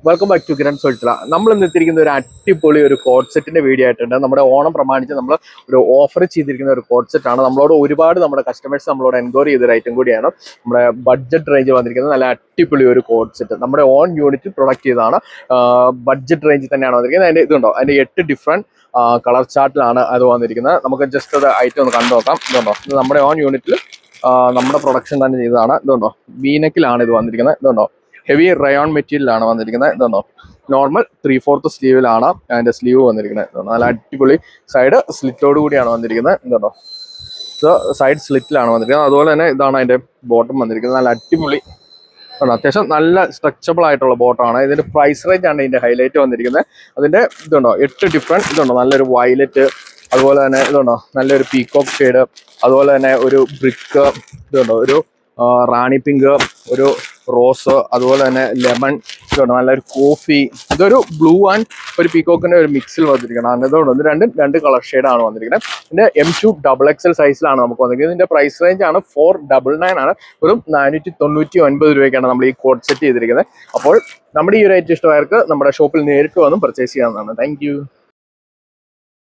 Welcome back to Kiran സോൾട്ടില. നമ്മൾ ഇന്ന് എത്തിയിരിക്കുന്ന ഒരു അടിപൊളി ഒരു കോഡ് സെറ്റിന്റെ വീഡിയോ ആയിട്ടുണ്ട്. നമ്മുടെ ഓണം പ്രമാണിച്ച് നമ്മൾ ഒരു ഓഫർ ചെയ്തിരിക്കുന്ന ഒരു കോഡ് സെറ്റ് ആണ്. നമ്മളോട് ഒരുപാട് നമ്മുടെ കസ്റ്റമേഴ്സ് നമ്മളോട് എൻക്വയറി ചെയ്തൊരു ഐറ്റം കൂടിയാണ്. നമ്മുടെ ബഡ്ജറ്റ് റേഞ്ച് വന്നിരിക്കുന്നത് നല്ല അടിപൊളി ഒരു കോഡ് സെറ്റ്. നമ്മുടെ ഓൺ യൂണിറ്റ് പ്രൊഡക്റ്റ് ചെയ്താണ്. ബഡ്ജറ്റ് റേഞ്ചിൽ തന്നെയാണ് വന്നിരിക്കുന്നത്. അതിന്റെ ഇതുണ്ടോ, അതിന്റെ 8 ഡിഫറെന്റ് കളർ ചാർട്ടിലാണ് അത് വന്നിരിക്കുന്നത്. നമുക്ക് ജസ്റ്റ് അത് ഐറ്റം ഒന്ന് കണ്ടു നോക്കാം. ഇതുണ്ടോ, ഇത് നമ്മുടെ ഓൺ യൂണിറ്റിൽ നമ്മുടെ പ്രൊഡക്ഷൻ തന്നെ ചെയ്തതാണ്. ഇതുണ്ടോ, വീനെക്കിലാണ് ഇത് വന്നിരിക്കുന്നത്. ഇതുണ്ടോ, ഹെവി റയോൺ മെറ്റീരിയലാണ് വന്നിരിക്കുന്നത്. ഇതുണ്ടോ, നോർമൽ 3/4 സ്ലീവിലാണ് അതിന്റെ സ്ലീവ് വന്നിരിക്കുന്നത്. നല്ല അടിപൊളി സൈഡ് സ്ലിറ്റോട് കൂടിയാണ് വന്നിരിക്കുന്നത്. ഇതുണ്ടോ, ഇത് സൈഡ് സ്ലിറ്റിലാണ് വന്നിരിക്കുന്നത്. അതുപോലെ തന്നെ ഇതാണ് അതിന്റെ ബോട്ടം വന്നിരിക്കുന്നത്. നല്ല അടിപൊളി, അത്യാവശ്യം നല്ല സ്ട്രെച്ചബിൾ ആയിട്ടുള്ള ബോട്ടമാണ്. ഇതിന്റെ പ്രൈസ് റേഞ്ച് ആണ് ഇതിന്റെ ഹൈലൈറ്റ് വന്നിരിക്കുന്നത്. അതിന്റെ ഇതുണ്ടോ, 8 ഡിഫറെന്റ് ഇതുണ്ടോ, നല്ലൊരു വയലറ്റ്, അതുപോലെ തന്നെ ഇതുണ്ടോ നല്ലൊരു പീകോക്ക് ഷെയ്ഡ്, അതുപോലെ തന്നെ ഒരു ബ്രിക്ക്, ഇതുണ്ടോ ഒരു റാണി പിങ്ക്, ഒരു റോസ്, അതുപോലെ തന്നെ ലെമൺ, ഇതുണ്ട് നല്ലൊരു കോഫി, ഇതൊരു ബ്ലൂ ആൻഡ് ഒരു പീകോക്കിന്റെ ഒരു മിക്സിൽ വന്നിരിക്കണം. അതുകൊണ്ട് ഇത് രണ്ട് കളർ ഷെയ്ഡാണ് വന്നിരിക്കുന്നത്. ഇതിന്റെ M2 XXL സൈസിലാണ് നമുക്ക് വന്നിരിക്കുന്നത്. ഇതിന്റെ പ്രൈസ് റേഞ്ച് ആണ് 499 ആണ്. വെറും 499 രൂപയ്ക്കാണ് നമ്മൾ ഈ കോഡ് സെറ്റ് ചെയ്തിരിക്കുന്നത്. അപ്പോൾ നമ്മുടെ ഈ ഒരു ഐറ്റം ഇഷ്ടമായവർക്ക് നമ്മുടെ ഷോപ്പിൽ നേരിട്ട് വന്നും പർച്ചേസ് ചെയ്യാവുന്നതാണ്. താങ്ക്